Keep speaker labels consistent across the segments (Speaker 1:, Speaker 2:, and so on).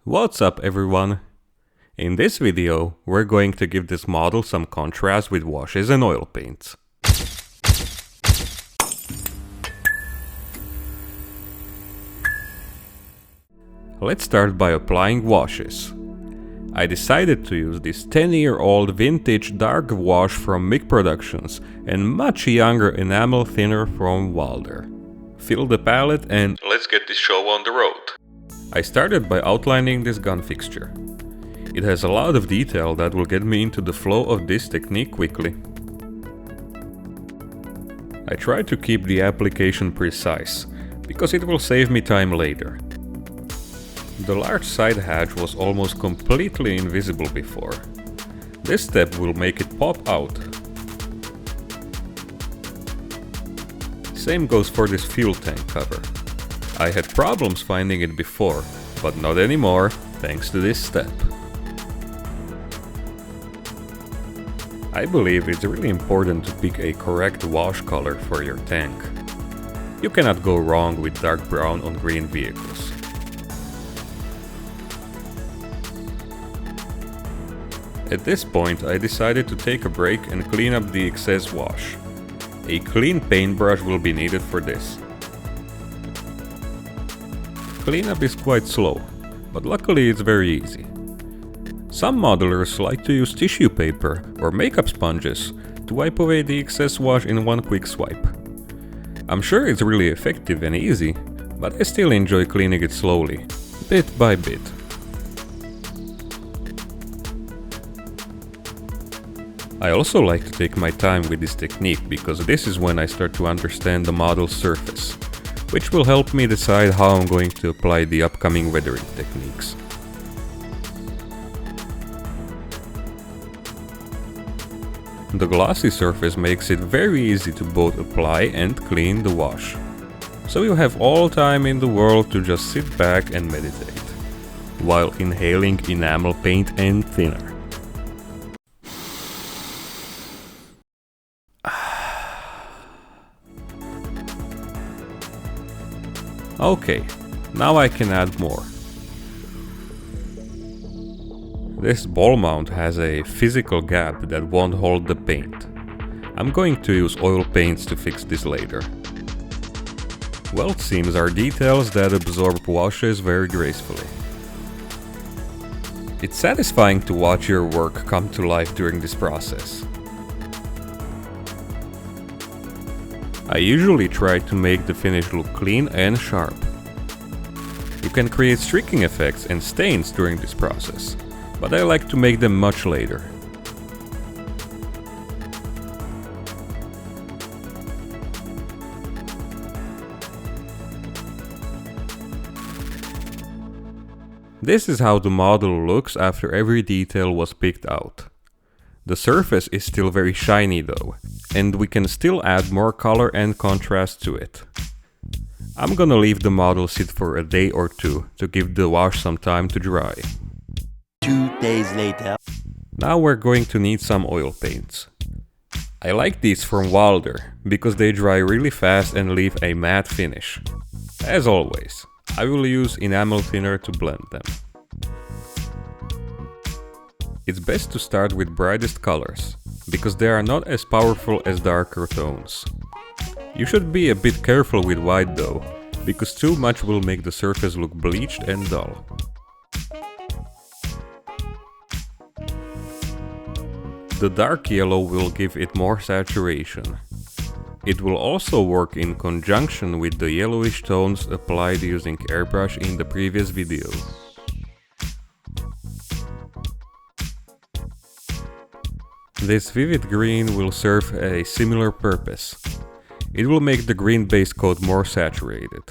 Speaker 1: What's up everyone? In this video, we're going to give this model some contrast with washes and oil paints. Let's start by applying washes. I decided to use this 10-year-old vintage dark wash from MIG Productions and much younger enamel thinner from Wilder. Fill the palette and let's get this show on the road. I started by outlining this gun fixture. It has a lot of detail that will get me into the flow of this technique quickly. I tried to keep the application precise, because it will save me time later. The large side hatch was almost completely invisible before. This step will make it pop out. Same goes for this fuel tank cover. I had problems finding it before, but not anymore, thanks to this step. I believe it's really important to pick a correct wash color for your tank. You cannot go wrong with dark brown on green vehicles. At this point, I decided to take a break and clean up the excess wash. A clean paintbrush will be needed for this. Cleanup is quite slow, but luckily it's very easy. Some modelers like to use tissue paper or makeup sponges to wipe away the excess wash in one quick swipe. I'm sure it's really effective and easy, but I still enjoy cleaning it slowly, bit by bit. I also like to take my time with this technique because this is when I start to understand the model's surface, which will help me decide how I'm going to apply the upcoming weathering techniques. The glossy surface makes it very easy to both apply and clean the wash, so you have all time in the world to just sit back and meditate, while inhaling enamel paint and thinner. Okay, now I can add more. This ball mount has a physical gap that won't hold the paint. I'm going to use oil paints to fix this later. Weld seams are details that absorb washes very gracefully. It's satisfying to watch your work come to life during this process. I usually try to make the finish look clean and sharp. You can create streaking effects and stains during this process, but I like to make them much later. This is how the model looks after every detail was picked out. The surface is still very shiny though, and we can still add more color and contrast to it. I'm gonna leave the model sit for a day or two to give the wash some time to dry.
Speaker 2: 2 days later.
Speaker 1: Now we're going to need some oil paints. I like these from Wilder because they dry really fast and leave a matte finish. As always, I will use enamel thinner to blend them. It's best to start with brightest colors, because they are not as powerful as darker tones. You should be a bit careful with white though, because too much will make the surface look bleached and dull. The dark yellow will give it more saturation. It will also work in conjunction with the yellowish tones applied using airbrush in the previous video. This vivid green will serve a similar purpose. It will make the green base coat more saturated.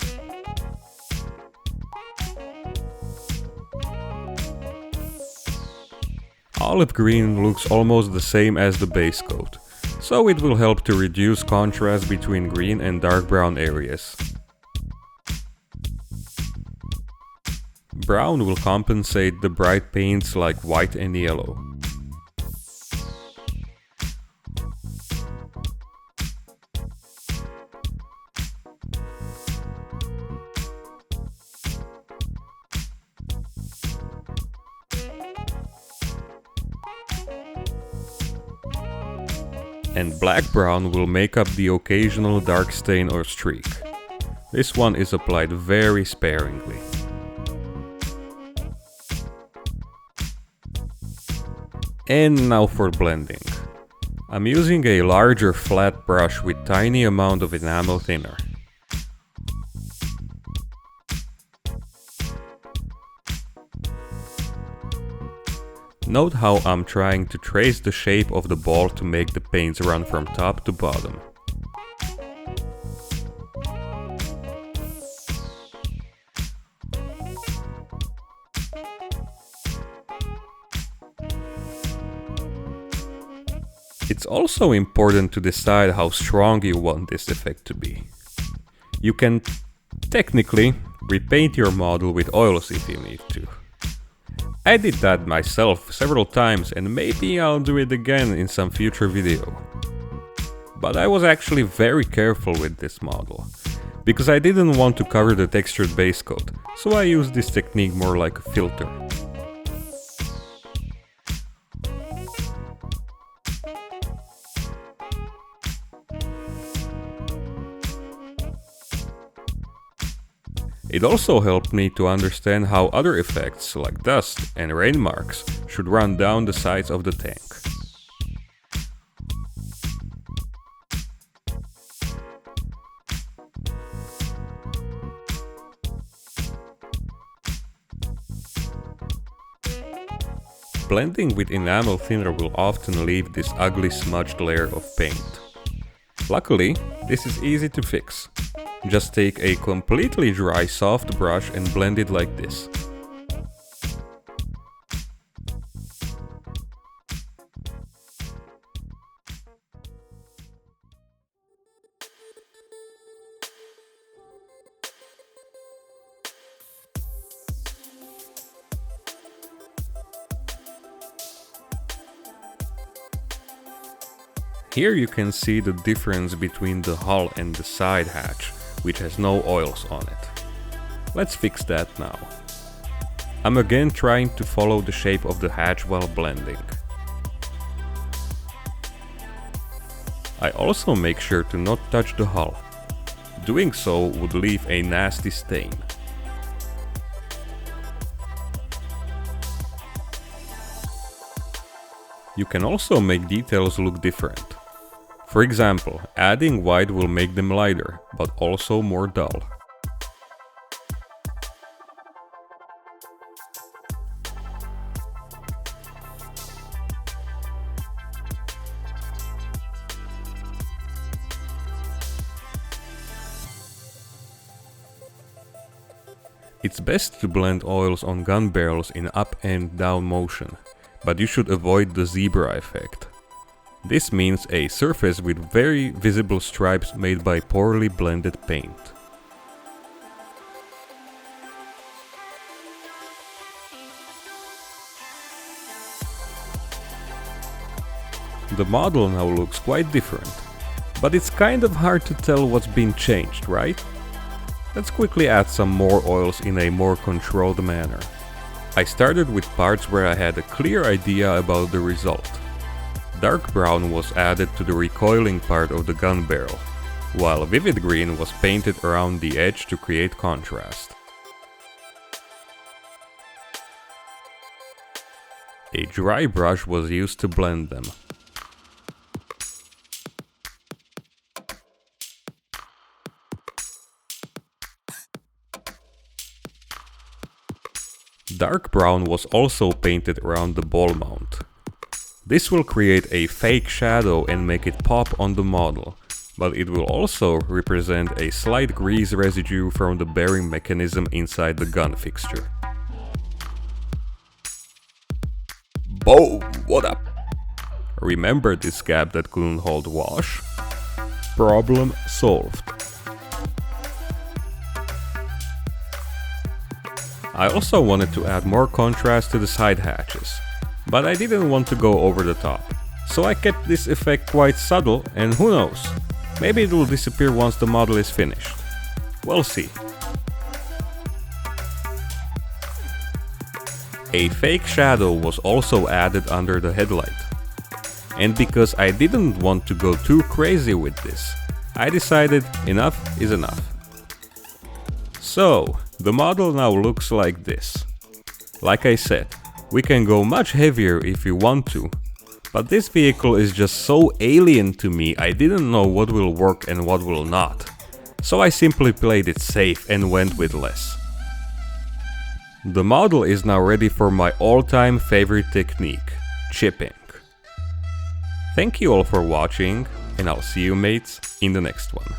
Speaker 1: Olive green looks almost the same as the base coat, so it will help to reduce contrast between green and dark brown areas. Brown will compensate the bright paints like white and yellow. And black-brown will make up the occasional dark stain or streak. This one is applied very sparingly. And now for blending. I'm using a larger flat brush with tiny amount of enamel thinner. Note how I'm trying to trace the shape of the ball to make the paints run from top to bottom. It's also important to decide how strong you want this effect to be. You can technically repaint your model with oils if you need to. I did that myself several times and maybe I'll do it again in some future video. But I was actually very careful with this model, because I didn't want to cover the textured base coat, so I used this technique more like a filter. It also helped me to understand how other effects, like dust and rain marks, should run down the sides of the tank. Blending with enamel thinner will often leave this ugly smudged layer of paint. Luckily, this is easy to fix. Just take a completely dry soft brush and blend it like this. Here you can see the difference between the hull and the side hatch, which has no oils on it. Let's fix that now. I'm again trying to follow the shape of the hatch while blending. I also make sure to not touch the hull. Doing so would leave a nasty stain. You can also make details look different. For example, adding white will make them lighter, but also more dull. It's best to blend oils on gun barrels in up and down motion, but you should avoid the zebra effect. This means a surface with very visible stripes made by poorly blended paint. The model now looks quite different, but it's kind of hard to tell what's been changed, right? Let's quickly add some more oils in a more controlled manner. I started with parts where I had a clear idea about the result. Dark brown was added to the recoiling part of the gun barrel, while vivid green was painted around the edge to create contrast. A dry brush was used to blend them. Dark brown was also painted around the ball mount. This will create a fake shadow and make it pop on the model, but it will also represent a slight grease residue from the bearing mechanism inside the gun fixture. Boom! What up? Remember this gap that couldn't hold wash? Problem solved. I also wanted to add more contrast to the side hatches, but I didn't want to go over the top, so I kept this effect quite subtle, and who knows, maybe it will disappear once the model is finished. We'll see. A fake shadow was also added under the headlight. And because I didn't want to go too crazy with this, I decided enough is enough. So, the model now looks like this. Like I said, we can go much heavier if we want to, but this vehicle is just so alien to me, I didn't know what will work and what will not. So I simply played it safe and went with less. The model is now ready for my all-time favorite technique, chipping. Thank you all for watching, and I'll see you mates in the next one.